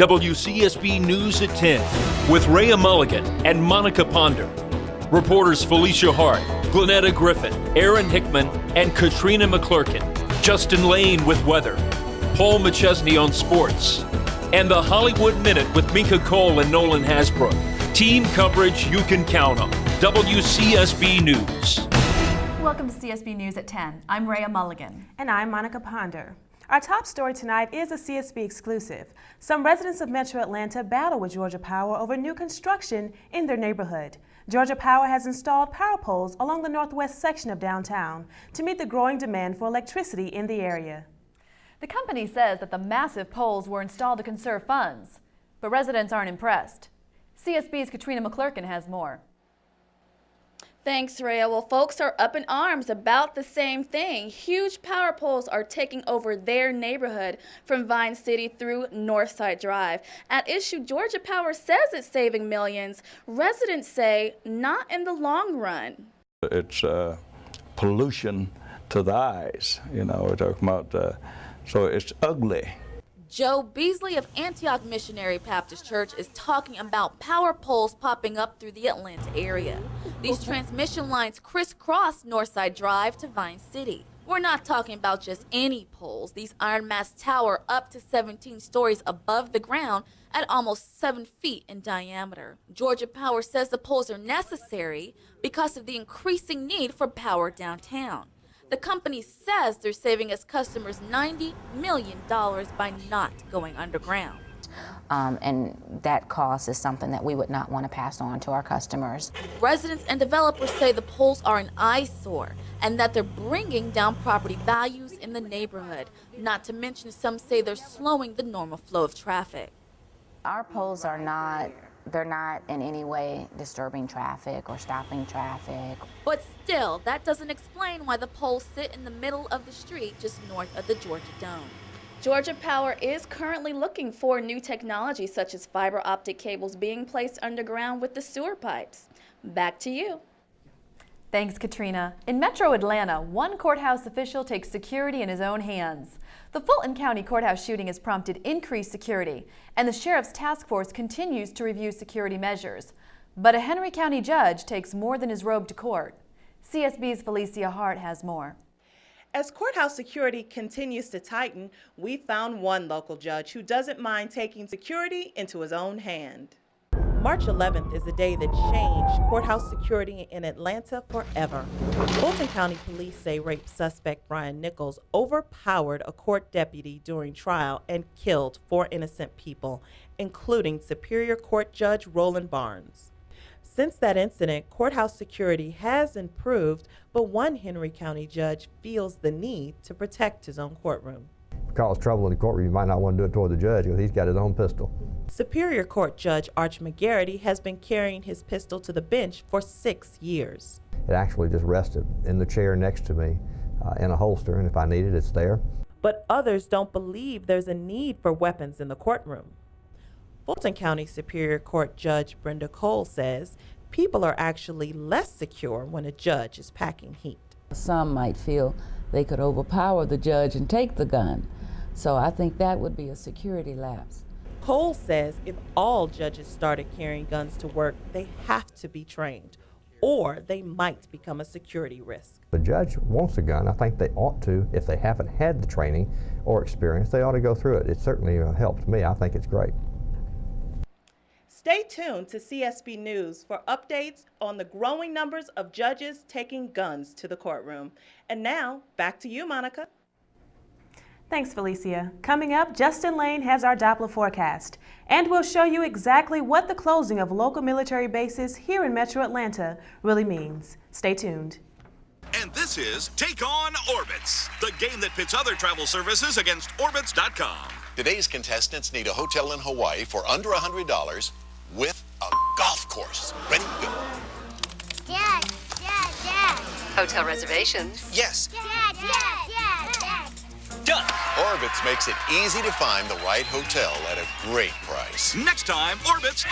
WCSB News at 10 with Rhea Mulligan and Monica Ponder. Reporters Felicia Hart, GlenNeta Griffin, Aaron Hickman, and Katrina McClurkin. Justin Lane with weather. Paul McChesney on sports. And the Hollywood Minute with Minka Cole and Nolan Hasbrook. Team coverage you can count on. WCSB News. Welcome to CSB News at 10. I'm Rhea Mulligan. And I'm Monica Ponder. Our top story tonight is a CSB exclusive. Some residents of Metro Atlanta battle with Georgia Power over new construction in their neighborhood. Georgia Power has installed power poles along the northwest section of downtown to meet the growing demand for electricity in the area. The company says that the massive poles were installed to conserve funds, but residents aren't impressed. CSB's Katrina McClurkin has more. Thanks, Rhea. Well, folks are up in arms about the same thing. Huge power poles are taking over their neighborhood from Vine City through Northside Drive. At issue, Georgia Power says it's saving millions. Residents say not in the long run. It's pollution to the eyes, you know, we're talking about, so it's ugly. Joe Beasley of Antioch Missionary Baptist Church is talking about power poles popping up through the Atlanta area. These transmission lines crisscross Northside Drive to Vine City. We're not talking about just any poles. These iron masts tower up to 17 stories above the ground at almost 7 feet in diameter. Georgia Power says the poles are necessary because of the increasing need for power downtown. The company says they're saving its customers $90 million by not going underground. And that cost is something that we would not want to pass on to our customers. Residents and developers say the poles are an eyesore and that they're bringing down property values in the neighborhood. Not to mention, some say they're slowing the normal flow of traffic. Our poles are not in any way disturbing traffic or stopping traffic. But still, that doesn't explain why the poles sit in the middle of the street just north of the Georgia Dome. Georgia Power is currently looking for new technology such as fiber optic cables being placed underground with the sewer pipes. Back to you. Thanks, Katrina. In Metro Atlanta, one courthouse official takes security in his own hands. The Fulton County Courthouse shooting has prompted increased security, and the Sheriff's Task Force continues to review security measures. But a Henry County judge takes more than his robe to court. CSB's Felicia Hart has more. As courthouse security continues to tighten, we found one local judge who doesn't mind taking security into his own hand. March 11th is the day that changed courthouse security in Atlanta forever. Fulton County Police say rape suspect Brian Nichols overpowered a court deputy during trial and killed 4 innocent people, including Superior Court Judge Roland Barnes. Since that incident, courthouse security has improved, but one Henry County judge feels the need to protect his own courtroom. Cause trouble in the courtroom, you might not want to do it toward the judge because he's got his own pistol. Superior Court Judge Arch McGarity has been carrying his pistol to the bench for 6 years. It actually just rested in the chair next to me in a holster, and if I need it, it's there. But others don't believe there's a need for weapons in the courtroom. Fulton County Superior Court Judge Brenda Cole says people are actually less secure when a judge is packing heat. Some might feel they could overpower the judge and take the gun. So I think that would be a security lapse. Cole says if all judges started carrying guns to work, they have to be trained, or they might become a security risk. The judge wants a gun. I think they ought to, if they haven't had the training or experience, they ought to go through it. It certainly helps me. I think it's great. Stay tuned to CSB News for updates on the growing numbers of judges taking guns to the courtroom. And now, back to you, Monica. Thanks, Felicia. Coming up, Justin Lane has our Doppler forecast, and we'll show you exactly what the closing of local military bases here in Metro Atlanta really means. Stay tuned. And this is Take On Orbitz, the game that pits other travel services against Orbitz.com. Today's contestants need a hotel in Hawaii for under $100 with a golf course. Ready? Go. Dad. Hotel reservations. Yes. Dad. Done. Orbitz makes it easy to find the right hotel at a great price. Next time, Orbitz.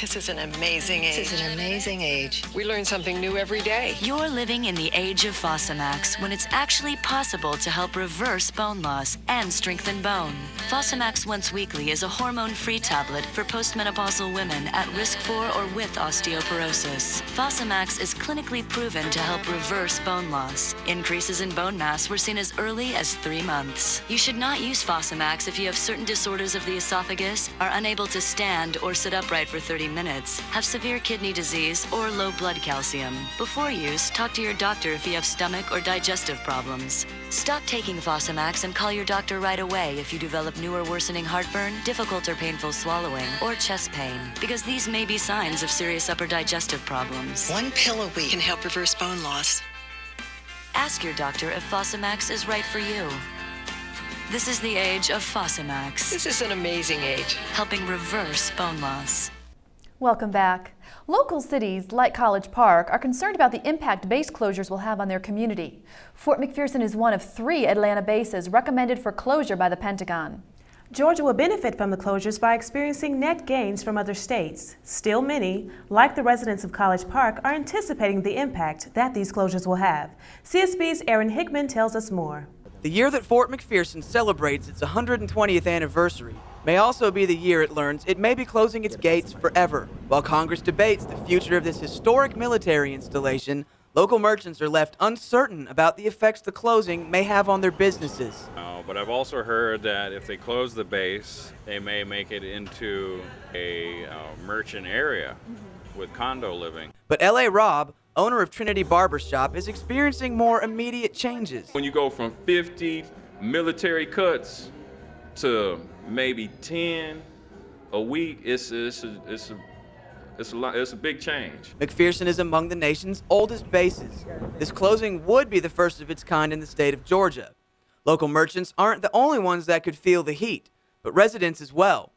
This is an amazing age. This is an amazing age. We learn something new every day. You're living in the age of Fosamax when it's actually possible to help reverse bone loss and strengthen bone. Fosamax Once Weekly is a hormone-free tablet for postmenopausal women at risk for or with osteoporosis. Fosamax is clinically proven to help reverse bone loss. Increases in bone mass were seen as early as 3 months. You should not use Fosamax if you have certain disorders of the esophagus, are unable to stand or sit upright for 30 minutes, have severe kidney disease, or low blood calcium. Before use, talk to your doctor if you have stomach or digestive problems. Stop taking Fosamax and call your doctor right away if you develop new or worsening heartburn, difficult or painful swallowing, or chest pain, because these may be signs of serious upper digestive problems. 1 pill a week can help reverse bone loss. Ask your doctor if Fosamax is right for you. This is the age of Fosamax. This is an amazing age. Helping reverse bone loss. Welcome back. Local cities like College Park are concerned about the impact base closures will have on their community. Fort McPherson is one of 3 Atlanta bases recommended for closure by the Pentagon. Georgia will benefit from the closures by experiencing net gains from other states. Still, many, like the residents of College Park, are anticipating the impact that these closures will have. CSB's Aaron Hickman tells us more. The year that Fort McPherson celebrates its 120th anniversary may also be the year it learns it may be closing its gates forever. While Congress debates the future of this historic military installation, local merchants are left uncertain about the effects the closing may have on their businesses. But I've also heard that if they close the base, they may make it into a merchant area with condo living. But L.A. Robb, owner of Trinity Barbershop, is experiencing more immediate changes. When you go from 50 military cuts to maybe 10 a week, it's a big change. McPherson is among the nation's oldest bases. This closing would be the first of its kind in the state of Georgia. Local merchants aren't the only ones that could feel the heat, but residents as well.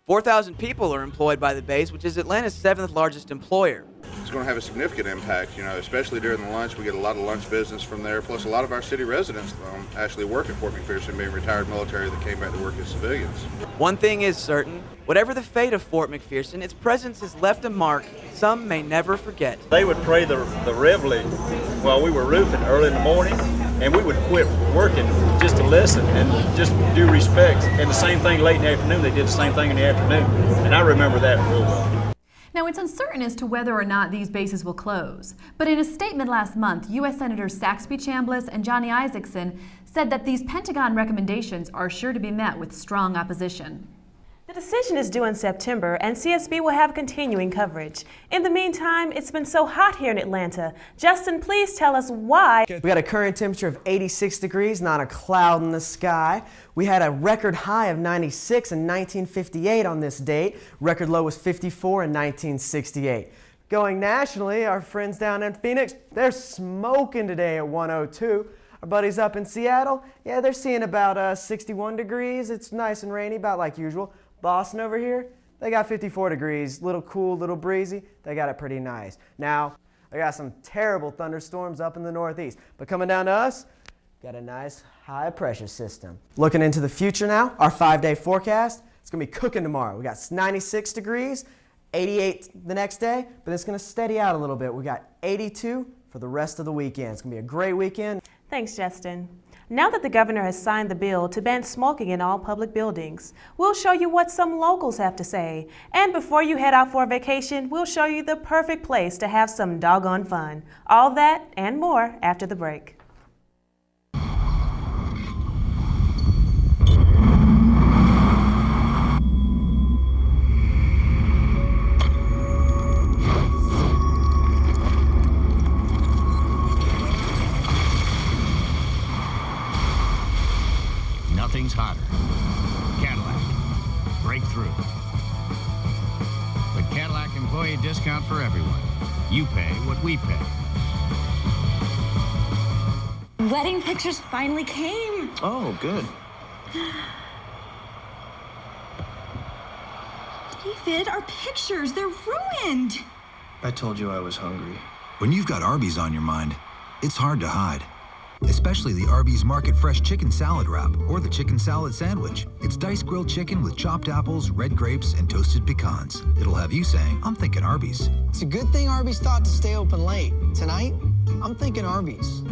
4,000 people are employed by the base, which is Atlanta's 7th largest employer. It's going to have a significant impact, especially during the lunch. We get a lot of lunch business from there, plus a lot of our city residents actually work at Fort McPherson, being retired military that came back to work as civilians. One thing is certain, whatever the fate of Fort McPherson, its presence has left a mark some may never forget. They would pray the reveille while we were roofing early in the morning, and we would quit working just to listen and just do respects. And the same thing late in the afternoon, they did the same thing in the afternoon. And I remember that real well. Now, it's uncertain as to whether or not these bases will close. But in a statement last month, U.S. Senators Saxby Chambliss and Johnny Isakson said that these Pentagon recommendations are sure to be met with strong opposition. The decision is due in September, and CSB will have continuing coverage. In the meantime, it's been so hot here in Atlanta. Justin, please tell us why. We got a current temperature of 86 degrees, not a cloud in the sky. We had a record high of 96 in 1958 on this date. Record low was 54 in 1968. Going nationally, our friends down in Phoenix, they're smoking today at 102. Our buddies up in Seattle, yeah, they're seeing about 61 degrees. It's nice and rainy, about like usual. Boston over here, they got 54 degrees, little cool, little breezy. They got it pretty nice. Now, I got some terrible thunderstorms up in the Northeast, but coming down to us, got a nice high pressure system. Looking into the future now, our 5-day forecast, it's gonna be cooking tomorrow. We got 96 degrees, 88 the next day, but it's gonna steady out a little bit. We got 82 for the rest of the weekend. It's gonna be a great weekend. Thanks, Justin. Now that the governor has signed the bill to ban smoking in all public buildings, we'll show you what some locals have to say. And before you head out for a vacation, we'll show you the perfect place to have some doggone fun. All that and more after the break. Nothing's hotter. Cadillac. Breakthrough. The Cadillac employee discount for everyone. You pay what we pay. Wedding pictures finally came. Oh, good. David, our pictures, they're ruined. I told you I was hungry. When you've got Arby's on your mind, it's hard to hide. especially the Arby's Market Fresh Chicken Salad Wrap or the Chicken Salad Sandwich. It's diced grilled chicken with chopped apples, red grapes, and toasted pecans. It'll have you saying, I'm thinking Arby's. It's a good thing Arby's thought to stay open late. Tonight, I'm thinking Arby's.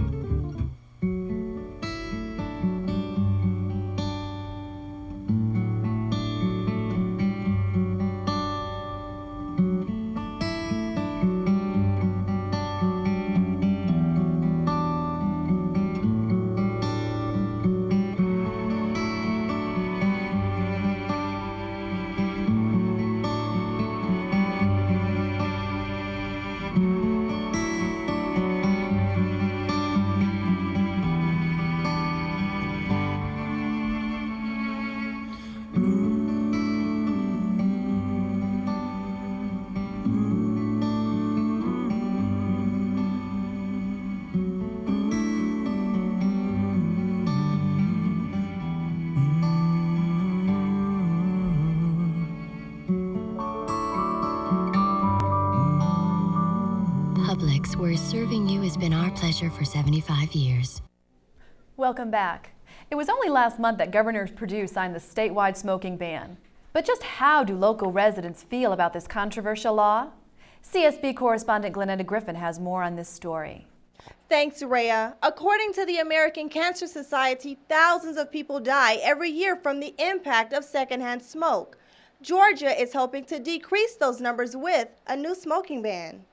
Publix, where serving you has been our pleasure for 75 years. Welcome back. It was only last month that Governor Perdue signed the statewide smoking ban. But just how do local residents feel about this controversial law? CSB correspondent GlenNeta Griffin has more on this story. Thanks, Rhea. According to the American Cancer Society, thousands of people die every year from the impact of secondhand smoke. Georgia is hoping to decrease those numbers with a new smoking ban.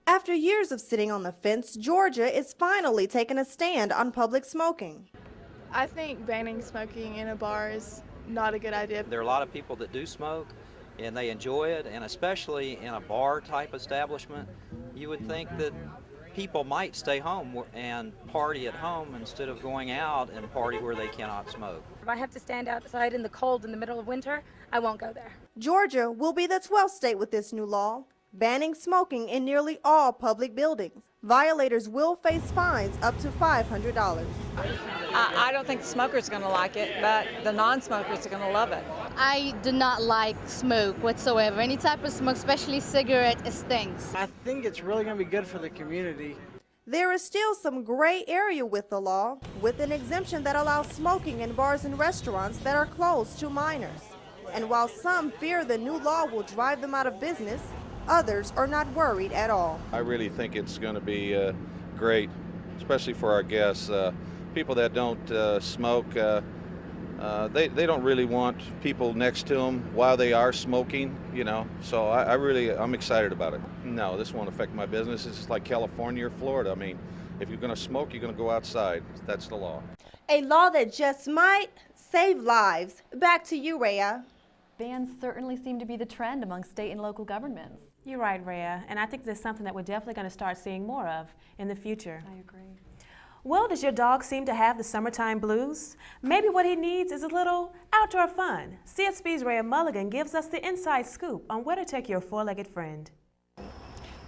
After years of sitting on the fence, Georgia is finally taking a stand on public smoking. I think banning smoking in a bar is not a good idea. There are a lot of people that do smoke and they enjoy it, and especially in a bar type establishment, you would think that people might stay home and party at home instead of going out and party where they cannot smoke. If I have to stand outside in the cold in the middle of winter, I won't go there. Georgia will be the 12th state with this new law, banning smoking in nearly all public buildings. Violators will face fines up to $500. I don't think the smoker's going to like it, but the non-smokers are going to love it. I do not like smoke whatsoever. Any type of smoke, especially cigarette, it stinks. I think it's really going to be good for the community. There is still some gray area with the law, with an exemption that allows smoking in bars and restaurants that are closed to minors. And while some fear the new law will drive them out of business, others are not worried at all. I really think it's going to be great, especially for our guests. People that don't smoke, they don't really want people next to them while they are smoking, you know. So I'm excited about it. No, this won't affect my business. It's like California or Florida. I mean, if you're going to smoke, you're going to go outside. That's the law. A law that just might save lives. Back to you, Rhea. Bans certainly seem to be the trend among state and local governments. You're right, Rhea, and I think that's something that we're definitely going to start seeing more of in the future. I agree. Well, does your dog seem to have the summertime blues? Maybe what he needs is a little outdoor fun. CSB's Rhea Mulligan gives us the inside scoop on where to take your four-legged friend.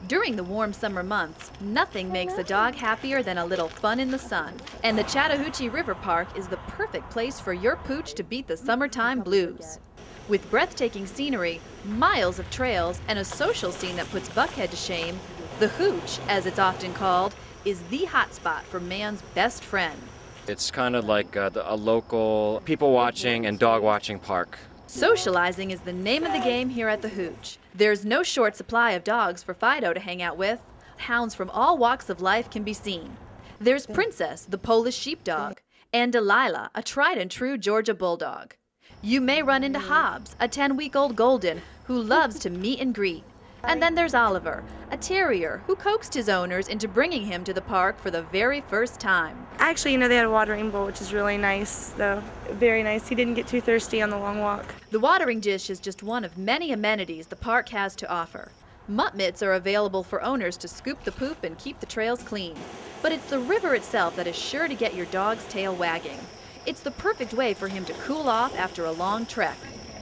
During the warm summer months, nothing makes a dog happier than a little fun in the sun. And the Chattahoochee River Park is the perfect place for your pooch to beat the summertime blues. With breathtaking scenery, miles of trails, and a social scene that puts Buckhead to shame, the Hooch, as it's often called, is the hotspot for man's best friend. It's kind of like a local people watching and dog watching park. Socializing is the name of the game here at the Hooch. There's no short supply of dogs for Fido to hang out with. Hounds from all walks of life can be seen. There's Princess, the Polish sheepdog, and Delilah, a tried and true Georgia bulldog. You may run into Hobbs, a 10-week-old golden who loves to meet and greet. And then there's Oliver, a terrier who coaxed his owners into bringing him to the park for the very first time. Actually, they had a watering bowl, which is really nice, though. Very nice. He didn't get too thirsty on the long walk. The watering dish is just one of many amenities the park has to offer. Mutt mitts are available for owners to scoop the poop and keep the trails clean. But it's the river itself that is sure to get your dog's tail wagging. It's the perfect way for him to cool off after a long trek.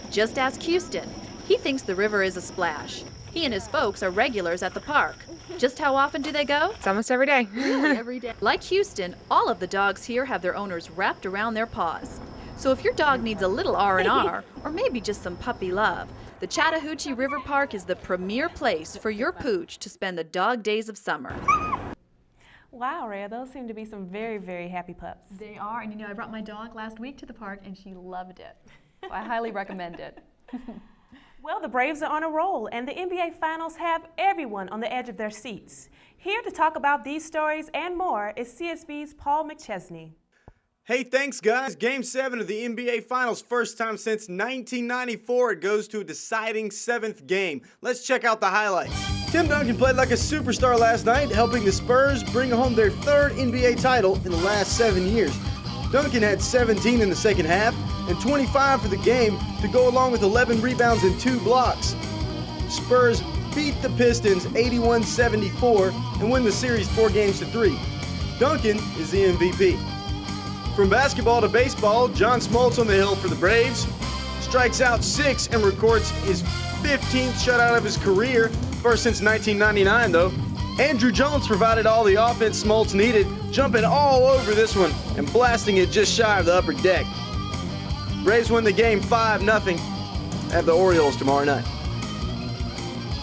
Just ask Houston. He thinks the river is a splash. He and his folks are regulars at the park. Just how often do they go? It's almost every day. Really, every day. Like Houston, all of the dogs here have their owners wrapped around their paws. So if your dog needs a little R&R, or maybe just some puppy love, the Chattahoochee River Park is the premier place for your pooch to spend the dog days of summer. Wow, Rhea, those seem to be some very, very happy pups. They are, and you know, I brought my dog last week to the park and she loved it. So I highly recommend it. Well, the Braves are on a roll, and the NBA Finals have everyone on the edge of their seats. Here to talk about these stories and more is CSB's Paul McChesney. Hey, thanks, guys. Game 7 of the NBA Finals, first time since 1994. It goes to a deciding 7th game. Let's check out the highlights. Tim Duncan played like a superstar last night, helping the Spurs bring home their 3rd NBA title in the last 7 years. Duncan had 17 in the second half and 25 for the game to go along with 11 rebounds and 2 blocks. Spurs beat the Pistons 81-74 and win the series 4-3. Duncan is the MVP. From basketball to baseball, John Smoltz on the hill for the Braves strikes out 6 and records his 15th shutout of his career, first since 1999 though. Andrew Jones provided all the offense Smoltz needed, jumping all over this one and blasting it just shy of the upper deck. Braves win the game 5-0. Have the Orioles tomorrow night.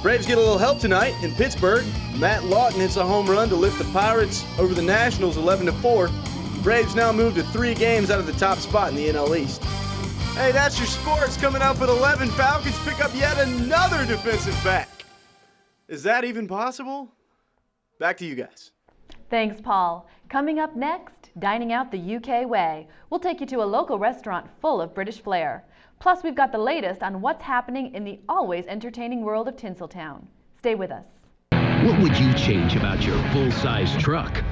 Braves get a little help tonight in Pittsburgh. Matt Lawton hits a home run to lift the Pirates over the Nationals 11-4. Braves now move to 3 games out of the top spot in the NL East. Hey, that's your sports. Coming up at 11, Falcons pick up yet another defensive back. Is that even possible? Back to you guys. Thanks, Paul. Coming up next, dining out the UK way. We'll take you to a local restaurant full of British flair. Plus, we've got the latest on what's happening in the always entertaining world of Tinseltown. Stay with us. What would you change about your full-size truck?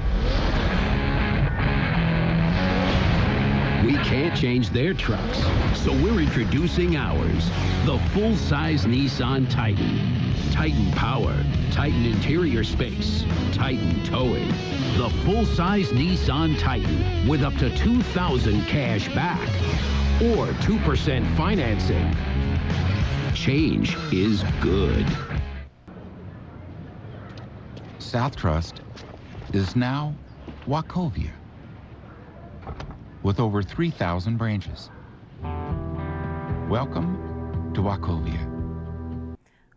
We can't change their trucks, so we're introducing ours, the full-size Nissan Titan. Titan power, Titan interior space, Titan towing. The full-size Nissan Titan with up to $2,000 cash back or 2% financing. Change is good. South Trust is now Wachovia, with over 3,000 branches. Welcome to Wachovia.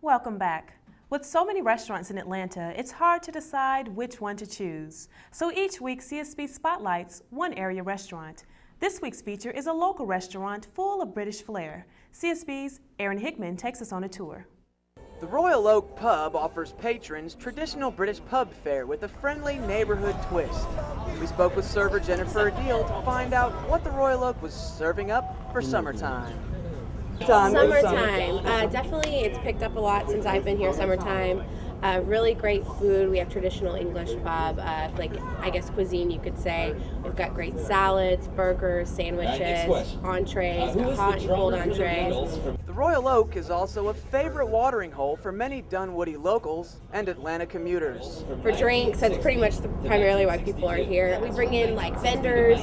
Welcome back. With so many restaurants in Atlanta, it's hard to decide which one to choose. So each week, CSB spotlights one area restaurant. This week's feature is a local restaurant full of British flair. CSB's Aaron Hickman takes us on a tour. The Royal Oak Pub offers patrons traditional British pub fare with a friendly neighborhood twist. We spoke with server Jennifer Deal to find out what the Royal Oak was serving up for summertime. Summertime, definitely it's picked up a lot since I've been here. Summertime, really great food. We have traditional English pub, like I guess cuisine you could say. We've got great salads, burgers, sandwiches, entrees, hot and cold entrees. The Royal Oak is also a favorite watering hole for many Dunwoody locals and Atlanta commuters. For drinks, that's pretty much primarily why people are here. We bring in like vendors,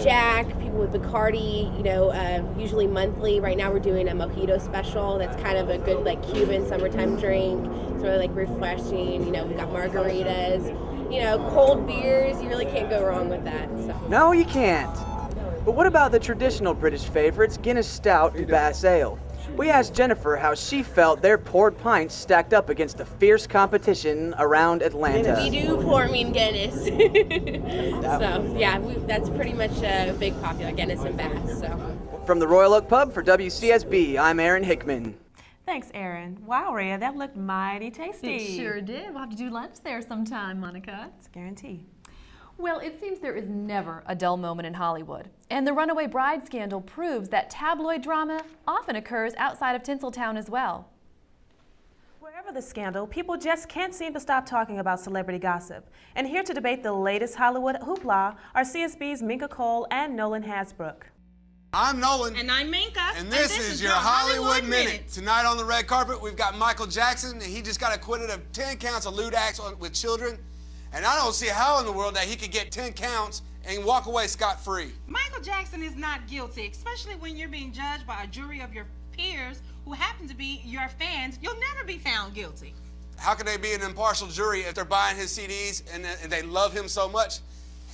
Jack, people with Bacardi, you know, usually monthly. Right now we're doing a mojito special that's kind of a good like Cuban summertime drink. It's really like refreshing. You know, we've got margaritas, you know, cold beers. You really can't go wrong with that. So. No, you can't. But what about the traditional British favorites, Guinness Stout and Bass Ale? We asked Jennifer how she felt their poured pints stacked up against the fierce competition around Atlanta. We do pour mean Guinness. So, yeah, that's pretty much a big popular, Guinness and Bass. So. From the Royal Oak Pub for WCSB, I'm Aaron Hickman. Thanks, Aaron. Wow, Rhea, that looked mighty tasty. It sure did. We'll have to do lunch there sometime, Monica. It's a guarantee. Well, it seems there is never a dull moment in Hollywood, and the runaway bride scandal proves that tabloid drama often occurs outside of Tinseltown as well. Wherever the scandal, people just can't seem to stop talking about celebrity gossip. And here to debate the latest Hollywood hoopla are CSB's Minka Cole and Nolan Hasbrook. I'm Nolan. And I'm Minka. And this is your Hollywood Minute. Tonight on the red carpet, we've got Michael Jackson, and he just got acquitted of 10 counts of lewd acts with children. And I don't see how in the world that he could get 10 counts and walk away scot-free. Michael Jackson is not guilty, especially when you're being judged by a jury of your peers who happen to be your fans. You'll never be found guilty. How can they be an impartial jury if they're buying his CDs and they love him so much?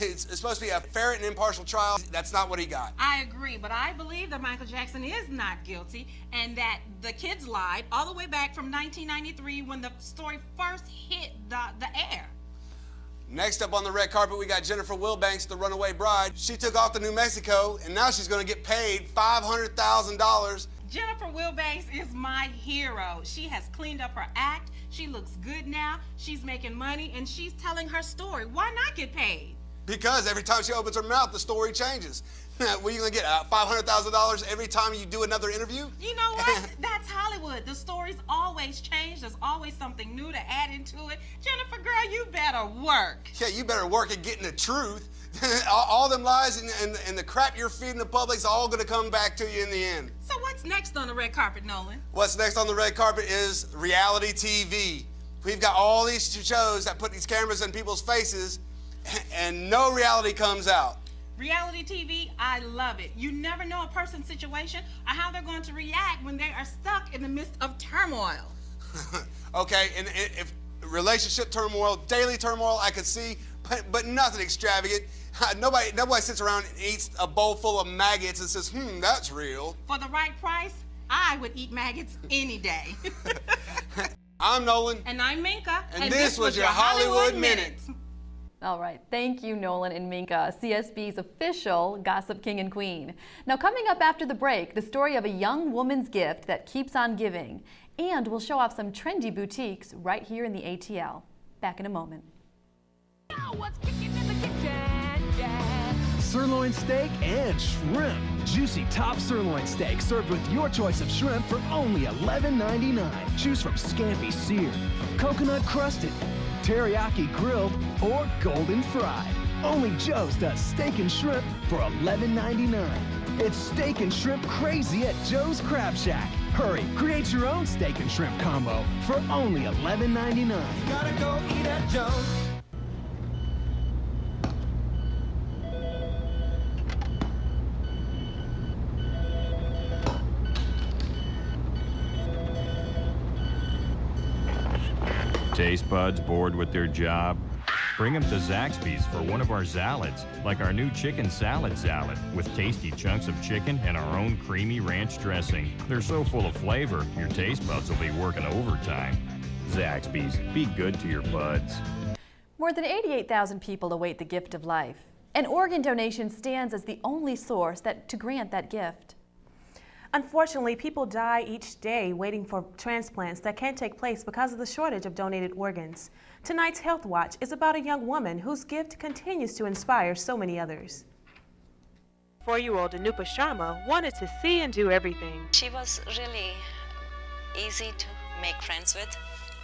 It's supposed to be a fair and impartial trial. That's not what he got. I agree, but I believe that Michael Jackson is not guilty and that the kids lied all the way back from 1993 when the story first hit the air. Next up on the red carpet, we got Jennifer Wilbanks, the runaway bride. She took off to New Mexico, and now she's going to get paid $500,000. Jennifer Wilbanks is my hero. She has cleaned up her act. She looks good now. She's making money, and she's telling her story. Why not get paid? Because every time she opens her mouth, the story changes. Well, you going to get $500,000 every time you do another interview? You know what? That's Hollywood. The stories always change. There's always something new to add into it. Jennifer, girl, you better work. Yeah, you better work at getting the truth. all them lies and the crap you're feeding the public's all going to come back to you in the end. So what's next on the red carpet, Nolan? What's next on the red carpet is reality TV. We've got all these shows that put these cameras in people's faces, and no reality comes out. Reality TV, I love it. You never know a person's situation or how they're going to react when they are stuck in the midst of turmoil. Okay, and if relationship turmoil, daily turmoil, I could see, but nothing extravagant. Nobody sits around and eats a bowl full of maggots and says, that's real. For the right price, I would eat maggots any day. I'm Nolan. And I'm Minka. And this was your Hollywood Minute. All right, thank you, Nolan and Minka, CSB's official Gossip King and Queen. Now, coming up after the break, the story of a young woman's gift that keeps on giving. And we'll show off some trendy boutiques right here in the ATL. Back in a moment. Now what's kicking in the kitchen? Yeah. Sirloin steak and shrimp. Juicy top sirloin steak served with your choice of shrimp for only $11.99. Choose from scampi seared, coconut crusted, teriyaki grilled, or golden fried. Only Joe's does steak and shrimp for $11.99. It's steak and shrimp crazy at Joe's Crab Shack. Hurry, create your own steak and shrimp combo for only $11.99. Gotta go eat at Joe's. Taste buds bored with their job? Bring them to Zaxby's for one of our salads, like our new chicken salad with tasty chunks of chicken and our own creamy ranch dressing. They're so full of flavor, your taste buds will be working overtime. Zaxby's, be good to your buds. More than 88,000 people await the gift of life. An organ donation stands as the only source to grant that gift. Unfortunately, people die each day waiting for transplants that can't take place because of the shortage of donated organs. Tonight's Health Watch is about a young woman whose gift continues to inspire so many others. 4-year-old Anupa Sharma wanted to see and do everything. She was really easy to make friends with.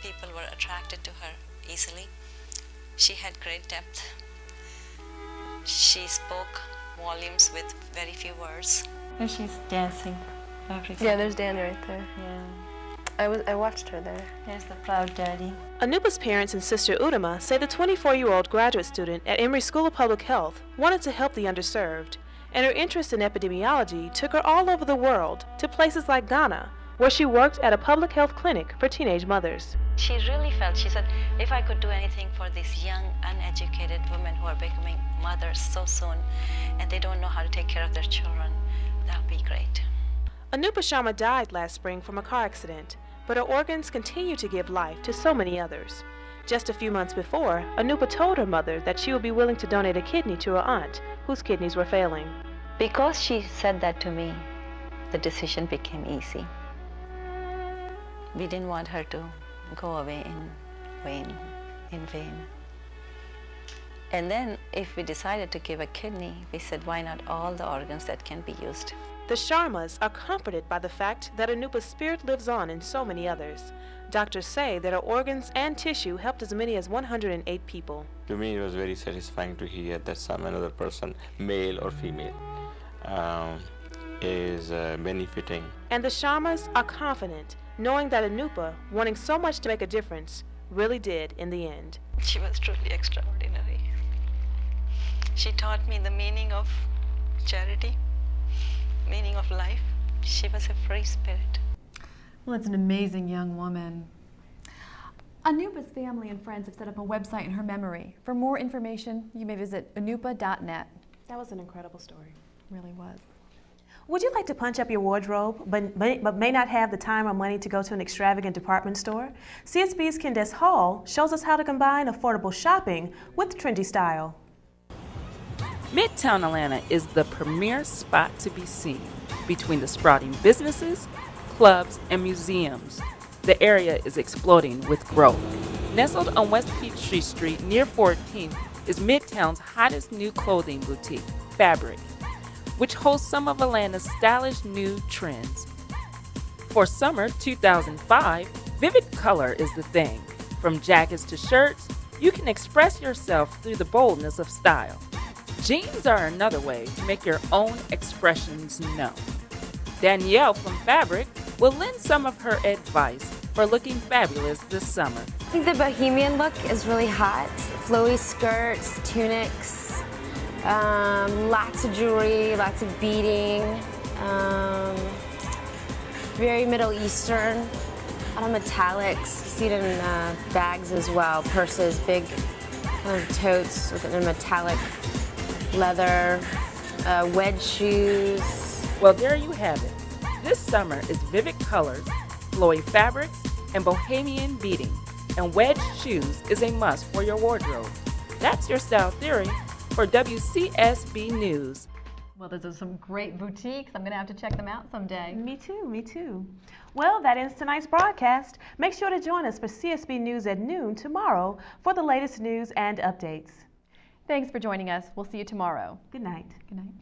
People were attracted to her easily. She had great depth. She spoke volumes with very few words. And she's dancing. Yeah, there's Danny right there. Yeah. I watched her there. There's the proud daddy. Anupa's parents and sister Uttama say the 24-year-old graduate student at Emory School of Public Health wanted to help the underserved, and her interest in epidemiology took her all over the world to places like Ghana, where she worked at a public health clinic for teenage mothers. She really felt, she said, if I could do anything for these young, uneducated women who are becoming mothers so soon, and they don't know how to take care of their children, that would be great. Anupa Sharma died last spring from a car accident, but her organs continue to give life to so many others. Just a few months before, Anupa told her mother that she would be willing to donate a kidney to her aunt, whose kidneys were failing. Because she said that to me, the decision became easy. We didn't want her to go away in vain. And then if we decided to give a kidney, we said, why not all the organs that can be used? The Sharmas are comforted by the fact that Anupa's spirit lives on in so many others. Doctors say that her organs and tissue helped as many as 108 people. To me, it was very satisfying to hear that another person, male or female, is benefiting. And the Sharmas are confident, knowing that Anupa, wanting so much to make a difference, really did in the end. She was truly extraordinary. She taught me the meaning of charity, meaning of life. She was a free spirit. Well, it's an amazing young woman. Anupa's family and friends have set up a website in her memory. For more information, you may visit anupa.net. That was an incredible story. It really was. Would you like to punch up your wardrobe, but may not have the time or money to go to an extravagant department store? CSB's Candace Hall shows us how to combine affordable shopping with trendy style. Midtown Atlanta is the premier spot to be seen. Between the sprouting businesses, clubs, and museums, the area is exploding with growth. Nestled on West Peachtree Street near 14th is Midtown's hottest new clothing boutique, Fabric, which hosts some of Atlanta's stylish new trends. For summer 2005, vivid color is the thing. From jackets to shirts, you can express yourself through the boldness of style. Jeans are another way to make your own expressions known. Danielle from Fabric will lend some of her advice for looking fabulous this summer. I think the bohemian look is really hot. Flowy skirts, tunics, lots of jewelry, lots of beading, very Middle Eastern, a lot of metallics. See it in bags as well, purses, big kind of totes with a metallic leather, wedge shoes. Well, there you have it. This summer is vivid colors, flowy fabrics, and bohemian beading, and wedge shoes is a must for your wardrobe. That's your style theory for WCSB News. Well, those are some great boutiques. I'm going to have to check them out someday. Me too, me too. Well, that ends tonight's broadcast. Make sure to join us for CSB News at noon tomorrow for the latest news and updates. Thanks for joining us. We'll see you tomorrow. Good night. Good night.